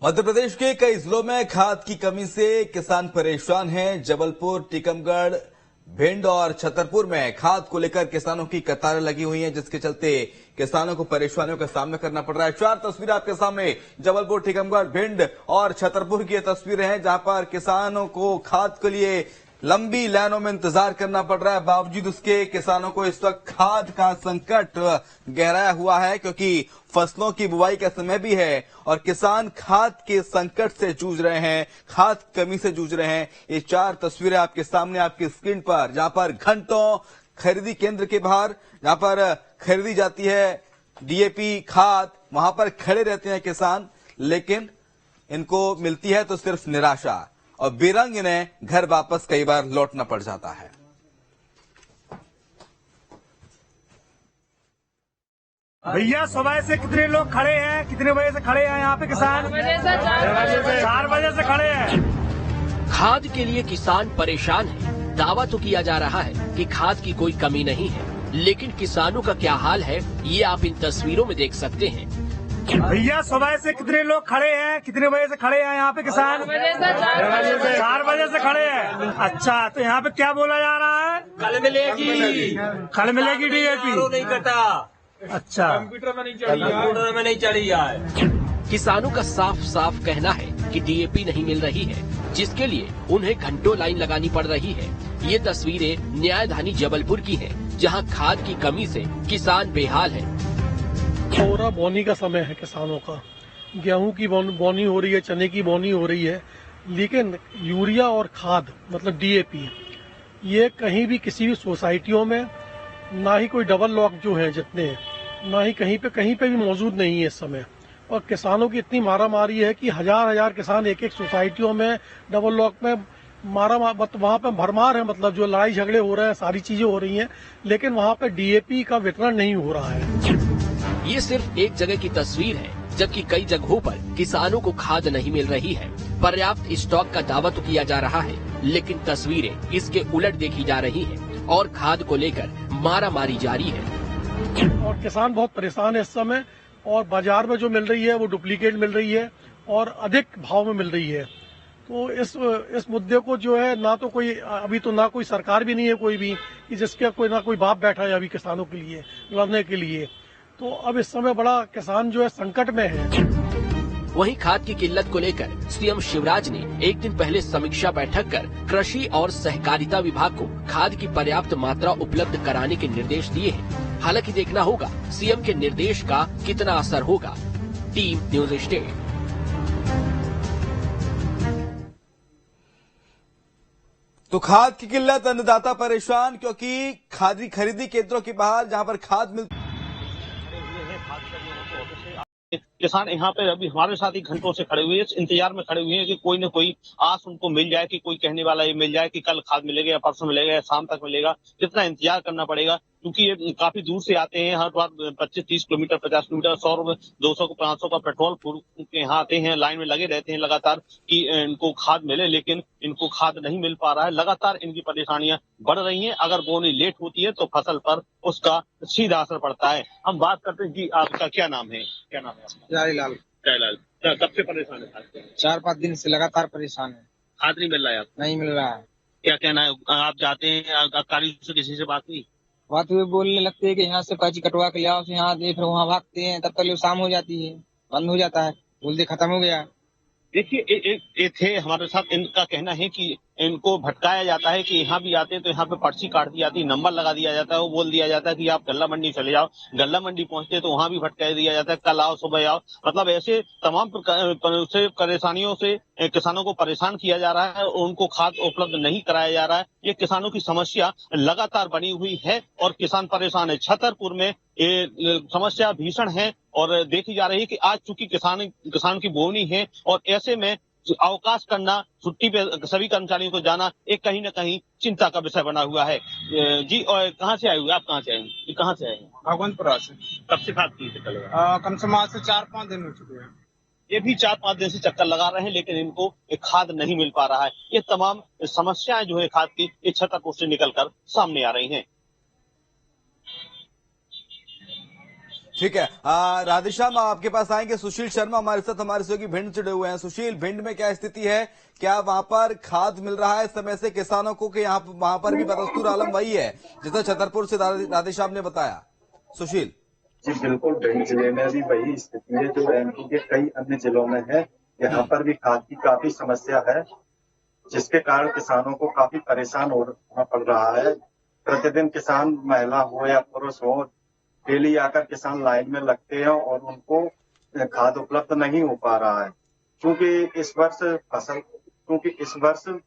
मध्य प्रदेश के कई जिलों में खाद की कमी से किसान परेशान हैं। जबलपुर, टीकमगढ़, भिंड और छतरपुर में खाद को लेकर किसानों की कतारें लगी हुई हैं, जिसके चलते किसानों को परेशानियों का सामना करना पड़ रहा है। 4 तस्वीरें आपके सामने जबलपुर, टीकमगढ़, भिंड और छतरपुर की ये तस्वीरें हैं, जहां पर किसानों को खाद के लिए लंबी लाइनों में इंतजार करना पड़ रहा है। बावजूद उसके किसानों को इस वक्त खाद का संकट गहराया हुआ है, क्योंकि फसलों की बुवाई का समय भी है और किसान खाद के संकट से जूझ रहे हैं, खाद कमी से जूझ रहे हैं। ये 4 तस्वीरें आपके सामने आपकी स्क्रीन पर, जहां पर घंटों खरीदी केंद्र के बाहर, जहां पर खरीदी जाती है डीएपी खाद, वहां पर खड़े रहते हैं किसान, लेकिन इनको मिलती है तो सिर्फ निराशा, और बेरंग इन्हें घर वापस कई बार लौटना पड़ जाता है। भैया सुबह से कितने लोग खड़े हैं, कितने बजे से खड़े हैं यहाँ पे किसान? 4 बजे से खड़े हैं। खाद के लिए किसान परेशान है। दावा तो किया जा रहा है कि खाद की कोई कमी नहीं है, लेकिन किसानों का क्या हाल है ये आप इन तस्वीरों में देख सकते हैं। भैया सुबह से कितने लोग खड़े हैं, कितने बजे से खड़े हैं यहाँ पे किसान? 4 बजे से खड़े हैं। अच्छा, तो यहाँ पे क्या बोला जा रहा है? कल मिलेगी, कल मिलेगी डीएपी। नहीं कटा। अच्छा, कंप्यूटर में नहीं चढ़ी है। किसानों का साफ साफ कहना है कि डीएपी नहीं मिल रही है, जिसके लिए उन्हें घंटों लाइन लगानी पड़ रही है। ये तस्वीरें न्यायधानी जबलपुर की हैं, जहां खाद की कमी से किसान बेहाल है। पूरा बोनी का समय है किसानों का, गेहूं की बोनी हो रही है, चने की बोनी हो रही है, लेकिन यूरिया और खाद मतलब डीएपी ये कहीं भी किसी भी सोसाइटियों में ना ही कोई डबल लॉक जो है जितने, ना ही कहीं पे भी मौजूद नहीं है इस समय। और किसानों की इतनी मारामारी है कि हजार किसान एक सोसाइटियों में डबल लॉक में वहाँ पे भरमार है, मतलब जो लड़ाई झगड़े हो रहे हैं, सारी चीजें हो रही हैं, लेकिन वहाँ पे डीएपी का वितरण नहीं हो रहा है। ये सिर्फ एक जगह की तस्वीर है, जबकि कई जगहों पर किसानों को खाद नहीं मिल रही है। पर्याप्त स्टॉक का दावा तो किया जा रहा है, लेकिन तस्वीरें इसके उलट देखी जा रही हैं और खाद को लेकर मारामारी जारी है। और किसान बहुत परेशान है इस समय, और बाजार में जो मिल रही है वो डुप्लीकेट मिल रही है और अधिक भाव में मिल रही है। तो इस मुद्दे को जो है ना तो कोई अभी तो ना कोई सरकार भी नहीं है कोई भी कि जिसका कोई ना कोई बाप बैठा है अभी किसानों के लिए लड़ने के लिए। तो अब इस समय बड़ा किसान जो है संकट में है। वहीं खाद की किल्लत को लेकर सीएम शिवराज ने एक दिन पहले समीक्षा बैठक कर कृषि और सहकारिता विभाग को खाद की पर्याप्त मात्रा उपलब्ध कराने के निर्देश दिए हैं। हालांकि देखना होगा सीएम के निर्देश का कितना असर होगा। Team news state. तो खाद की किल्लत, अन्नदाता परेशान, क्योंकि खादी खरीदी केंद्रों के बाहर जहां पर खाद मिलती किसान यहाँ पे अभी हमारे साथ ही घंटों से खड़े हुए हैं, इंतजार में खड़े हुए हैं कि कोई न कोई आस उनको मिल जाए, कि कोई कहने वाला ये मिल जाए कि कल खाद मिलेगा या परसों मिलेगा या शाम तक मिलेगा। कितना इंतजार करना पड़ेगा, क्योंकि ये काफी दूर से आते हैं, हर बार 25-30 किलोमीटर, 50 किलोमीटर, 100, 200 को 500 का पेट्रोल फूल के यहाँ आते हैं, लाइन में लगे रहते हैं लगातार कि इनको खाद मिले, लेकिन इनको खाद नहीं मिल पा रहा है। लगातार इनकी परेशानियां बढ़ रही हैं। अगर बोनी लेट होती है तो फसल पर उसका सीधा असर पड़ता है। हम बात करते हैं कि आपका क्या नाम है? क्या नाम है आपका? प्यारीलाल। कब से परेशान है? 4-5 दिन से लगातार परेशान है। खाद नहीं मिल रहा है आपको? नहीं मिल रहा है। क्या कहना है? आप जाते हैं अधिकारी से, किसी से बात हुई? बात हुई, बोलने लगते हैं कि यहाँ से पर्ची कटवा के ले आओ, यहाँ दे, फिर वहाँ भागते हैं, तब तक शाम हो जाती है, बंद हो जाता है, बोलते खत्म हो गया। देखिए, ये थे हमारे साथ। इनका कहना है कि इनको भटकाया जाता है कि यहाँ भी आते हैं तो यहाँ पे पर्ची काट दी जाती है, नंबर लगा दिया जाता है, वो बोल दिया जाता है कि आप गल्ला मंडी चले जाओ। गल्ला मंडी पहुंचते तो वहां भी भटका दिया जाता है, कल आओ, सुबह आओ। मतलब ऐसे तमाम परेशानियों से किसानों को परेशान किया जा रहा है, उनको खाद उपलब्ध नहीं कराया जा रहा है। ये किसानों की समस्या लगातार बनी हुई है और किसान परेशान है। छतरपुर में ये समस्या भीषण है और देखी जा रही है कि आज चूंकि किसान की बोवनी है और ऐसे में अवकाश करना, छुट्टी पे सभी कर्मचारियों को जाना एक कहीं न कहीं चिंता का विषय बना हुआ है। जी, और कहाँ से आए हुए? आप कहाँ से आए हैं? कहाँ से आए हैं? भगवंतपुरा से। कब से खाद की चक्कर लगा? कम से कम से 4-5 दिन हो चुके हैं। ये भी 4-5 दिन से चक्कर लगा रहे हैं, लेकिन इनको खाद नहीं मिल पा रहा है। ये तमाम समस्याएं जो है खाद की, ये छतरपुर से निकल कर सामने आ रही हैं। ठीक है। राधेश्याम, आपके पास आएंगे। सुशील शर्मा हमारे साथ हमारे सहयोगी भिंड जुड़े हुए हैं। सुशील, भिंड में क्या स्थिति है? क्या वहां पर खाद मिल रहा है समय से किसानों को, कि यहाँ वहां पर भी बदस्तूर आलम वही है जैसा छतरपुर से राधेश्याम ने बताया? सुशील जी बिल्कुल, भिंड जिले में भी वही स्थिति है जो एमपी के कई अन्य जिलों में है। यहाँ पर भी खाद की काफी समस्या है, जिसके कारण किसानों को काफी परेशान होना पड़ रहा है। प्रतिदिन किसान, महिला हो या पुरुष हो, डेली आकर किसान लाइन में लगते हैं और उनको खाद उपलब्ध नहीं हो पा रहा है, क्योंकि इस वर्ष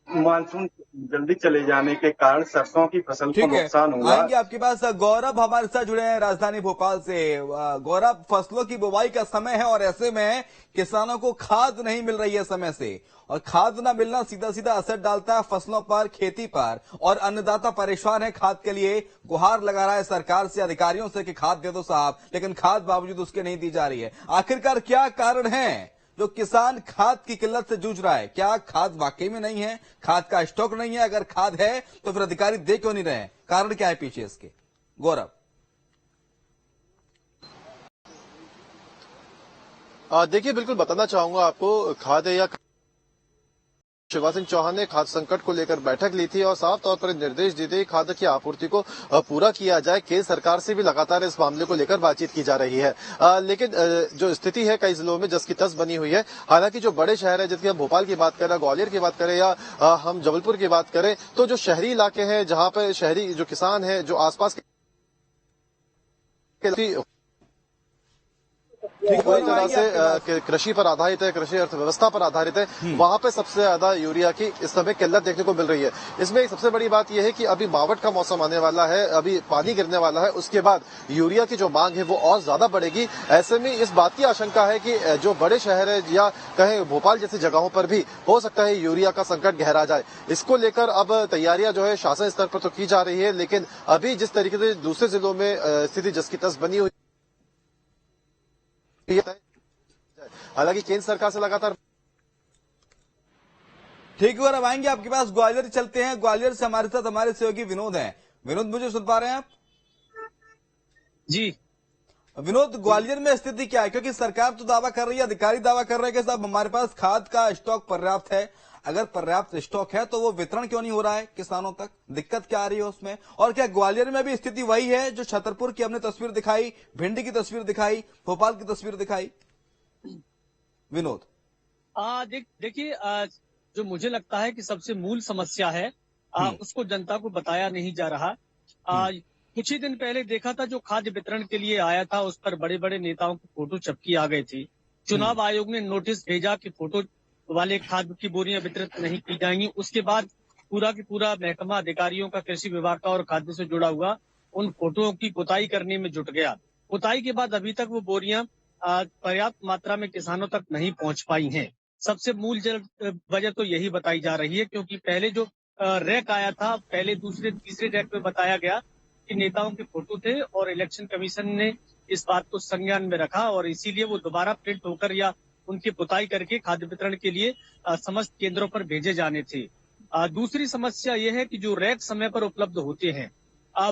मानसून जल्दी चले जाने के कारण सरसों की फसल को नुकसान हुआ। आएंगे आपके पास। गौरव हमारे साथ जुड़े हैं राजधानी भोपाल से। गौरव, फसलों की बुवाई का समय है और ऐसे में किसानों को खाद नहीं मिल रही है समय से, और खाद ना मिलना सीधा सीधा असर डालता है फसलों पर, खेती पर, और अन्नदाता परेशान है खाद के लिए। गुहार लगा रहा है सरकार से, अधिकारियों से कि खाद दे दो साहब, लेकिन खाद बावजूद उसके नहीं दी जा रही है। आखिरकार क्या कारण है जो किसान खाद की किल्लत से जूझ रहा है? क्या खाद वाकई में नहीं है? खाद का स्टॉक नहीं है? अगर खाद है तो फिर अधिकारी दे क्यों नहीं रहे? कारण क्या है पीछे इसके? गौरव देखिए, बिल्कुल बताना चाहूंगा आपको, खाद या शिवराज सिंह चौहान ने खाद्य संकट को लेकर बैठक ली थी और साफ तौर पर निर्देश दिए थे खाद्य की आपूर्ति को पूरा किया जाए। केंद्र सरकार से भी लगातार इस मामले को लेकर बातचीत की जा रही है, लेकिन जो स्थिति है कई जिलों में जस की तस बनी हुई है। हालांकि जो बड़े शहर है, जैसे हम भोपाल की बात करें, ग्वालियर की बात करें या हम जबलपुर की बात करें, तो जो शहरी इलाके हैं, जहां पर शहरी जो किसान है, जो आसपास पूरी तरह से कृषि पर आधारित है, कृषि अर्थव्यवस्था पर आधारित है, वहां पे सबसे ज्यादा यूरिया की इस समय किल्लत देखने को मिल रही है। इसमें एक सबसे बड़ी बात यह है कि अभी मावठ का मौसम आने वाला है, अभी पानी गिरने वाला है, उसके बाद यूरिया की जो मांग है वो और ज्यादा बढ़ेगी। ऐसे में इस बात की आशंका है कि जो बड़े शहर है या कहें भोपाल जैसी जगहों पर भी हो सकता है यूरिया का संकट गहरा जाए। इसको लेकर अब तैयारियां जो है शासन स्तर पर तो की जा रही है, लेकिन अभी जिस तरीके से दूसरे जिलों में स्थिति जस की तस बनी हुई, हालांकि केंद्र सरकार से लगातार। ठीक है, और अब आएंगे आपके पास। ग्वालियर चलते हैं। ग्वालियर से हमारे साथ हमारे सहयोगी विनोद हैं। विनोद, मुझे सुन पा रहे हैं आप? जी विनोद, ग्वालियर में स्थिति क्या है? क्योंकि सरकार तो दावा कर रही है, अधिकारी दावा कर रहे हैं कि साहब हमारे पास खाद का स्टॉक पर्याप्त है। अगर पर्याप्त स्टॉक है तो वो वितरण क्यों नहीं हो रहा है किसानों तक? दिक्कत क्या आ रही है उसमें? और क्या ग्वालियर में भी स्थिति वही है जो छतरपुर की हमने तस्वीर दिखाई, भिंड की तस्वीर दिखाई, भोपाल की तस्वीर दिखाई? विनोद देखिए, जो मुझे लगता है कि सबसे मूल समस्या है, उसको जनता को बताया नहीं जा रहा। कुछ ही दिन पहले देखा था, जो खाद्य वितरण के लिए आया था उस पर बड़े बड़े नेताओं की फोटो चिपकी आ गई थी। चुनाव आयोग ने नोटिस भेजा कि फोटो वाले खाद्य की बोरियां वितरित नहीं की जाएंगी। उसके बाद पूरा की पूरा महकमा अधिकारियों का, कृषि विभाग का और खाद्य से जुड़ा हुआ, उन फोटोओं की पुताई करने में जुट गया। पुताई के बाद अभी तक वो बोरियां पर्याप्त मात्रा में किसानों तक नहीं पहुंच पाई हैं। सबसे मूल वजह तो यही बताई जा रही है, क्योंकि पहले जो रैक आया था, पहले दूसरे तीसरे रैक में बताया गया कि नेताओं के फोटो थे और इलेक्शन कमीशन ने इस बात को संज्ञान में रखा और इसीलिए वो दोबारा प्रिंट होकर या उनकी पुताई करके खाद्य वितरण के लिए समस्त केंद्रों पर भेजे जाने थे। दूसरी समस्या यह है कि जो रैक समय पर उपलब्ध होते हैं,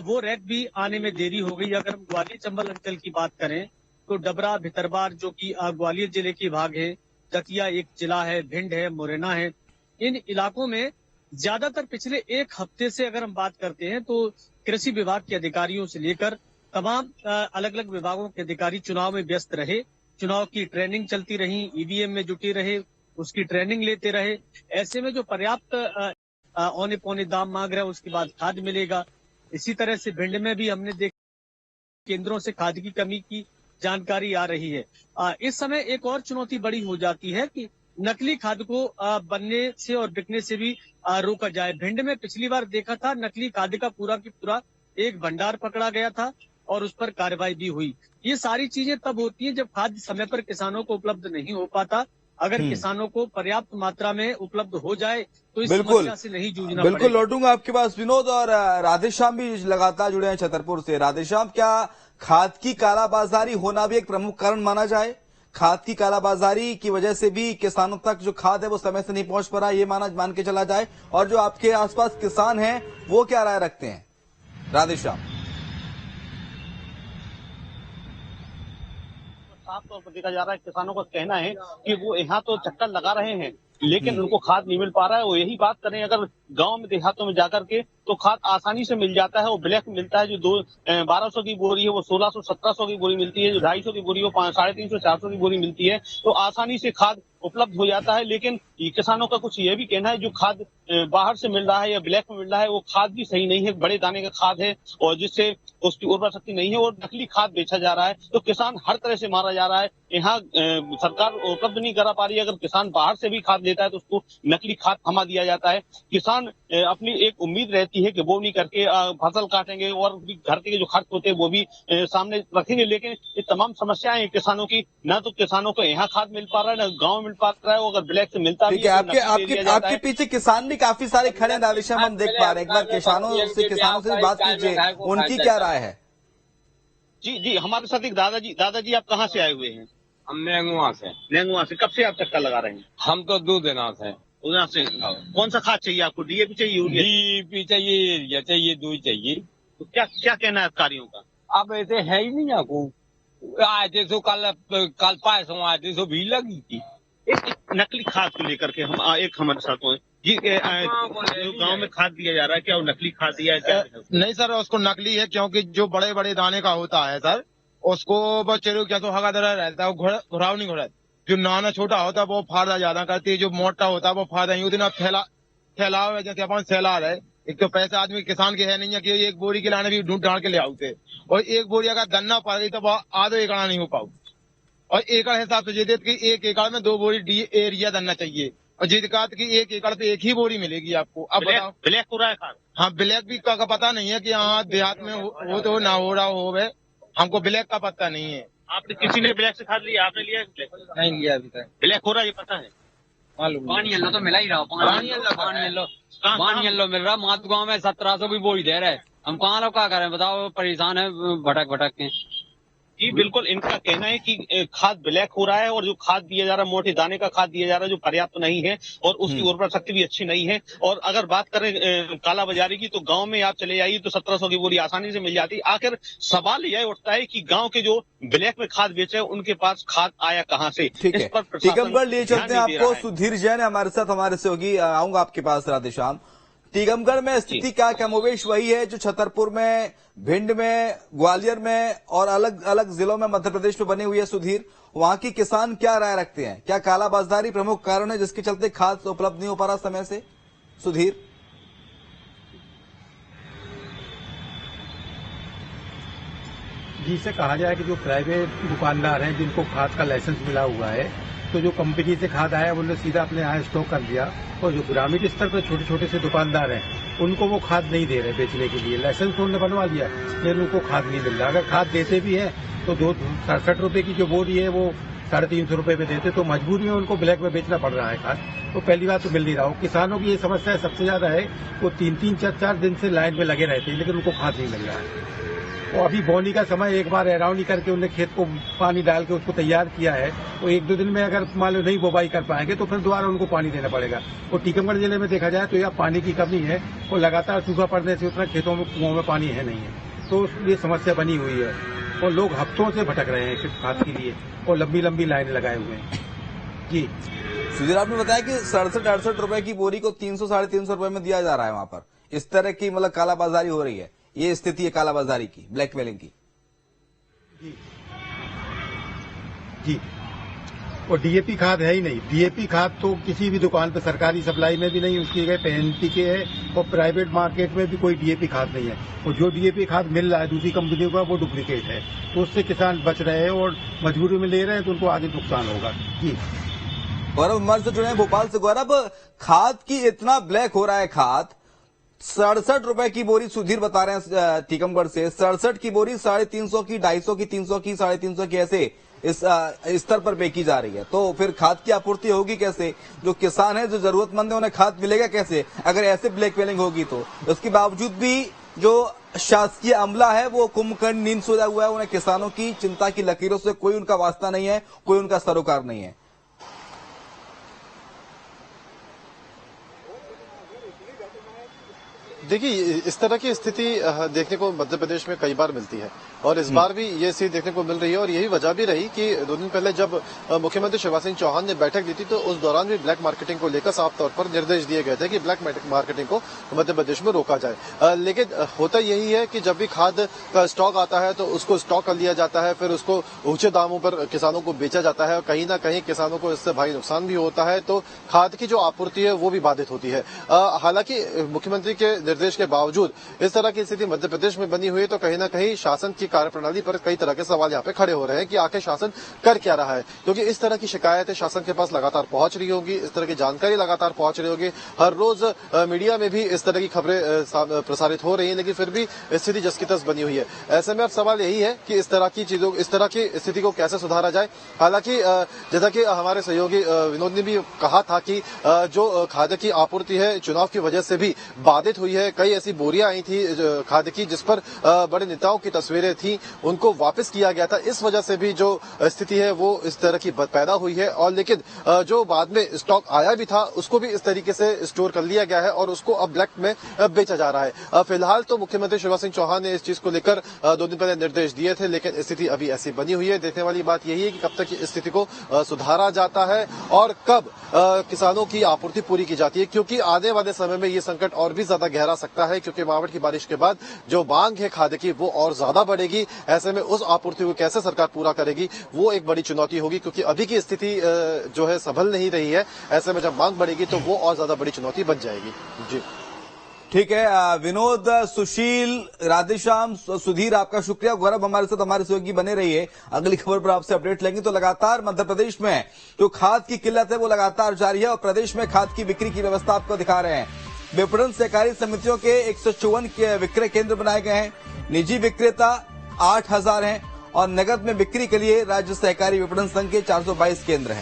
वो रैक भी आने में देरी हो गई। अगर हम ग्वालियर चंबल अंचल की बात करें तो डबरा, भितरबार जो कि ग्वालियर जिले के भाग है, दतिया एक जिला है, भिंड है, मुरैना है, इन इलाकों में ज्यादातर पिछले एक हफ्ते से अगर हम बात करते हैं तो कृषि विभाग के अधिकारियों से लेकर तमाम अलग अलग विभागों के अधिकारी चुनाव में व्यस्त रहे, चुनाव की ट्रेनिंग चलती रही, ईवीएम में जुटे रहे, उसकी ट्रेनिंग लेते रहे। ऐसे में जो पर्याप्त औने पौने दाम मांग रहे हैं, उसके बाद खाद मिलेगा। इसी तरह से भिंड में भी हमने देखा केंद्रों से खाद की कमी की जानकारी आ रही है। इस समय एक और चुनौती बड़ी हो जाती है कि नकली खाद को बनने से और बिकने से भी रोका जाए। भिंड में पिछली बार देखा था, नकली खाद का पूरा की पूरा एक भंडार पकड़ा गया था और उस पर कार्रवाई भी हुई। ये सारी चीजें तब होती हैं जब खाद्य समय पर किसानों को उपलब्ध नहीं हो पाता। अगर किसानों को पर्याप्त मात्रा में उपलब्ध हो जाए तो इस समस्या से नहीं जूझना पड़ेगा। बिल्कुल लौटूंगा आपके पास विनोद। और राधेश्याम भी लगातार जुड़े हैं छतरपुर से। राधेश्याम, क्या खाद की कालाबाजारी होना भी एक प्रमुख कारण माना जाए? खाद की कालाबाजारी की वजह से भी किसानों तक जो खाद है वो समय से नहीं पहुंच पा रहा, ये मान के चला जाए? और जो आपके आसपास किसान हैं वो क्या राय रखते हैं? राधेश्याम। साफ तौर पर देखा जा रहा है। किसानों का कहना है कि वो यहाँ तो चक्कर लगा रहे हैं लेकिन उनको खाद नहीं मिल पा रहा है। वो यही बात करें अगर गांव में देहातों में जाकर के तो खाद आसानी से मिल जाता है। वो ब्लैक में मिलता है। जो 1200 की बोरी है वो 1600 1700 की बोरी मिलती है। जो 250 की बोरी है वो 350 400 की बोरी मिलती है। तो आसानी से खाद उपलब्ध हो जाता है। लेकिन किसानों का कुछ ये भी कहना है जो खाद बाहर से मिल रहा है या ब्लैक में मिल रहा है वो खाद भी सही नहीं है। बड़े दाने का खाद है और जिससे उसकी उर्वरा शक्ति नहीं है और नकली खाद बेचा जा रहा है। तो किसान हर तरह से मारा जा रहा है। यहाँ सरकार उपलब्ध नहीं करा पा रही है। अगर किसान बाहर से भी खाद लेता है तो उसको नकली खाद थमा दिया जाता है। किसान अपनी एक उम्मीद रहती है कि वो नहीं करके फसल काटेंगे और घर के जो खर्च होते हैं वो भी सामने रखेंगे। लेकिन ये तमाम समस्याएं हैं किसानों की। ना तो किसानों को यहाँ खाद मिल पा रहा है, ना गाँव मिल पा रहा है। अगर ब्लैक से मिलता भी है आपके पीछे किसान भी काफी सारे खड़े हैं राधेश्याम, हम देख पा रहे हैं। एक बार किसानों से बात कीजिए, उनकी क्या राय है? जी हमारे साथ एक दादाजी आप कहाँ से आए हुए हैं? हम नेंगुआ से। कब से आप चक्कर लगा रहे हैं? हम तो 2 दिनों से। कौन सा खाद चाहिए आपको? डीएपी चाहिए, यूरिया? डीएपी चाहिए, यूरिया चाहिए, 2 चाहिए। तो क्या कहना है अधिकारियों का? अब ऐसे है ही नहीं आपको। आए थे सो कल परसों आए थे सो भीड़ लगी थी। एक नकली खाद को लेकर के हमारे साथ हुए जी। गांव में खाद दिया जा रहा है, क्या वो नकली खाद दिया है क्या? नहीं सर, उसको नकली है क्योंकि जो बड़े बड़े दाने का होता है सर उसको बस चलो क्या तो हगा दरा रहता है, वो घुराव नहीं घुरा। जो नाना छोटा होता है वो फायदा ज्यादा करती है, जो मोटा होता है वो फायदा नहीं होती। ना फैलाव है जैसे अपन सैलार है। एक तो पैसा आदमी किसान के है नहीं है कि एक बोरी के लाने भी ढूंढ ढांड के ले आते, और एक बोरी अगर दन्ना पड़ गई तो वो आधो एकड़ा नहीं हो पाऊ। और एकड़ हिसाब से देते कि 1 एकड़ में 2 बोरी एरिया दन्ना चाहिए, और जिस कहा कि 1 एकड़ पे 1 ही बोरी मिलेगी आपको। अब बताओ ब्लैक हो रहा है खाद? हाँ, ब्लैक भी का पता नहीं है कि हाँ देहात में हो तो ना हो रहा हो गए, हमको ब्लैक का पता नहीं है। आपने किसी ने ब्लैक से खाद लिया? आपने लिया है ब्लैक? नहीं लिया अभी तक। ब्लैक हो रहा है ये पता है? पानी येलो तो मिला ही रहा। पानी येलो मिल रहा। मात गाँव में 1700 की बोरी दे रहे। हम कहाँ लोग क्या करें बताओ, परेशान है भटक के। जी बिल्कुल, इनका कहना है कि खाद ब्लैक हो रहा है और जो खाद दिया जा रहा है मोटे दाने का खाद दिया जा रहा है जो पर्याप्त नहीं है और उसकी उर्वरा शक्ति भी अच्छी नहीं है। और अगर बात करें काला बाजारी की तो गांव में आप चले जाइए तो 1700 की बोरी आसानी से मिल जाती है। आखिर सवाल यह उठता है कि गांव के जो ब्लैक में खाद बेचे उनके पास खाद आया कहाँ से? ठीक है, टीकमगढ़ लिए चलते हैं आपको। सुधीर जैन हमारे साथ, हमारे सहयोगी। आऊंगा आपके पास राधेश्याम। टीकमगढ़ में स्थिति क्या कमोवेश वही है जो छतरपुर में, भिंड में, ग्वालियर में और अलग अलग जिलों में मध्य प्रदेश में बनी हुई है। सुधीर, वहां की किसान क्या राय रखते हैं? क्या कालाबाजारी प्रमुख कारण है जिसके चलते खाद उपलब्ध नहीं हो पा रहा समय से? सुधीर जी से कहा जाए कि जो प्राइवेट दुकानदार हैं जिनको खाद का लाइसेंस मिला हुआ है, तो जो कंपनी से खाद आया उन्होंने सीधा अपने यहाँ स्टॉक कर दिया, और जो ग्रामीण स्तर पर छोटे छोटे से दुकानदार हैं उनको वो खाद नहीं दे रहे बेचने के लिए। लाइसेंस तो उन्होंने बनवा लिया लेकिन उनको खाद नहीं मिल रहा। अगर खाद देते भी हैं तो 67 रुपए की जो बोरी है वो 350 रुपए पे देते, तो मजबूरी में उनको ब्लैक में बेचना पड़ रहा है खाद। तो पहली बात तो मिल नहीं रहा हो। किसानों की ये समस्या सबसे ज्यादा है, वो 3-3, 4-4 दिन से लाइन में लगे रहते हैं लेकिन उनको खाद नहीं मिल रहा है। तो अभी बोनी का समय, एक बार एराउंडी करके उन्हें खेत को पानी डाल के उसको तैयार किया है, तो 1-2 दिन में अगर मान लो नहीं बुवाई कर पाएंगे तो फिर दोबारा उनको पानी देना पड़ेगा। और टीकमगढ़ जिले में देखा जाए तो यह पानी की कमी है और लगातार सूखा पड़ने से उतना खेतों में, कुओं में पानी है नहीं है, तो ये समस्या बनी हुई है और लोग हफ्तों से भटक रहे हैं खाद के लिए और लंबी लंबी लाइन लगाए हुए हैं। जी सुधीर, आपने बताया कि 67-68 रुपए की बोरी को 300-350 रुपए में दिया जा रहा है वहां पर। इस तरह की मतलब कालाबाजारी हो रही है, ये स्थिति है कालाबाजारी की, ब्लैकमेलिंग की। जी, और डीएपी खाद है ही नहीं। डीएपी खाद तो किसी भी दुकान पर सरकारी सप्लाई में भी नहीं उसकी जगह एनपीके है, और प्राइवेट मार्केट में भी कोई डीएपी खाद नहीं है। और जो डीएपी खाद मिल रहा है दूसरी कंपनियों का वो डुप्लीकेट है, तो उससे किसान बच रहे हैं और मजबूरी में ले रहे हैं तो उनको आगे नुकसान होगा। जी गौरव हमारे से जुड़े हैं भोपाल से। गौरव, खाद की इतना ब्लैक हो रहा है खाद, 67 रुपए की बोरी सुधीर बता रहे हैं टीकमगढ़ से, 67 की बोरी 350 की, 250 की, 300 की, 350 की, ऐसे इस स्तर पर बेची जा रही है। तो फिर खाद की आपूर्ति होगी कैसे? जो किसान है, जो जरूरतमंद है, उन्हें खाद मिलेगा कैसे अगर ऐसे ब्लैकमेलिंग होगी? तो उसके बावजूद भी जो शासकीय अमला है वो कुंभकर्ण नींद सोया हुआ है। उन्हें किसानों की चिंता की लकीरों से कोई उनका वास्ता नहीं है, कोई उनका सरोकार नहीं है। देखिए, इस तरह की स्थिति देखने को मध्य प्रदेश में कई बार मिलती है और इस बार भी ये स्थिति देखने को मिल रही है और यही वजह भी रही कि 2 दिन पहले जब मुख्यमंत्री शिवराज सिंह चौहान ने बैठक दी थी तो उस दौरान भी ब्लैक मार्केटिंग को लेकर साफ तौर पर निर्देश दिए गए थे कि ब्लैक मार्केटिंग को मध्य प्रदेश में रोका जाए। लेकिन होता यही है कि जब भी खाद का स्टॉक आता है तो उसको स्टॉक कर लिया जाता है, फिर उसको ऊंचे दामों पर किसानों को बेचा जाता है और कहीं ना कहीं किसानों को इससे भारी नुकसान भी होता है, तो खाद की जो आपूर्ति है वो भी बाधित होती है। हालांकि मुख्यमंत्री के निर्देश के बावजूद इस तरह की स्थिति मध्य प्रदेश में बनी हुई है तो कहीं ना कहीं शासन की कार्यप्रणाली पर कई तरह के सवाल यहाँ पे खड़े हो रहे हैं कि आखिर शासन कर क्या रहा है, क्योंकि इस तरह की शिकायतें शासन के पास लगातार पहुंच रही होगी, इस तरह की जानकारी लगातार पहुंच रही होगी, हर रोज मीडिया में भी इस तरह की खबरें प्रसारित हो रही है, लेकिन फिर भी स्थिति जस की तस बनी हुई है। ऐसे में अब सवाल यही है कि इस तरह की स्थिति को कैसे सुधारा जाए। हालांकि जैसा कि हमारे सहयोगी विनोद ने भी कहा था कि जो खाद्य की आपूर्ति है चुनाव की वजह से भी बाधित हुई है। कई ऐसी बोरियां आई थी खाद्य की जिस पर बड़े नेताओं की तस्वीरें थी, उनको वापस किया गया था। इस वजह से भी जो स्थिति है वो इस तरह की पैदा हुई है और लेकिन जो बाद में स्टॉक आया भी था उसको भी इस तरीके से स्टोर कर लिया गया है और उसको अब ब्लैक में बेचा जा रहा है। फिलहाल तो मुख्यमंत्री शिवराज सिंह चौहान ने इस चीज को लेकर 2 दिन पहले निर्देश दिए थे, लेकिन स्थिति अभी ऐसी बनी हुई है। देखने वाली बात यही है कि कब तक इस स्थिति को सुधारा जाता है और कब किसानों की आपूर्ति पूरी की जाती है, क्योंकि आने वाले समय में ये संकट और भी ज्यादा गहरा सकता है, क्योंकि मावठ की बारिश के बाद जो मांग है खाद्य की वो और ज्यादा बढ़ेगी। ऐसे में उस आपूर्ति को कैसे सरकार पूरा करेगी वो एक बड़ी चुनौती होगी, क्योंकि अभी की स्थिति जो है संभल नहीं रही है। ऐसे में जब मांग बढ़ेगी तो वो और ज्यादा बड़ी चुनौती बन जाएगी। जी ठीक है विनोद, सुशील, राधेश्याम, सुधीर, आपका शुक्रिया। गौरव हमारे साथ हमारे सहयोगी बने रहिए। अगली खबर पर आपसे अपडेट लेंगे। तो लगातार मध्य प्रदेश में जो खाद की किल्लत है वो लगातार जारी है और प्रदेश में खाद की बिक्री की व्यवस्था आपको दिखा रहे हैं। विपणन सहकारी समितियों के 154 के विक्रय केंद्र बनाए गए हैं। निजी विक्रेता 8000 हैं और नगद में बिक्री के लिए राज्य सहकारी विपणन संघ के 422 केंद्र हैं।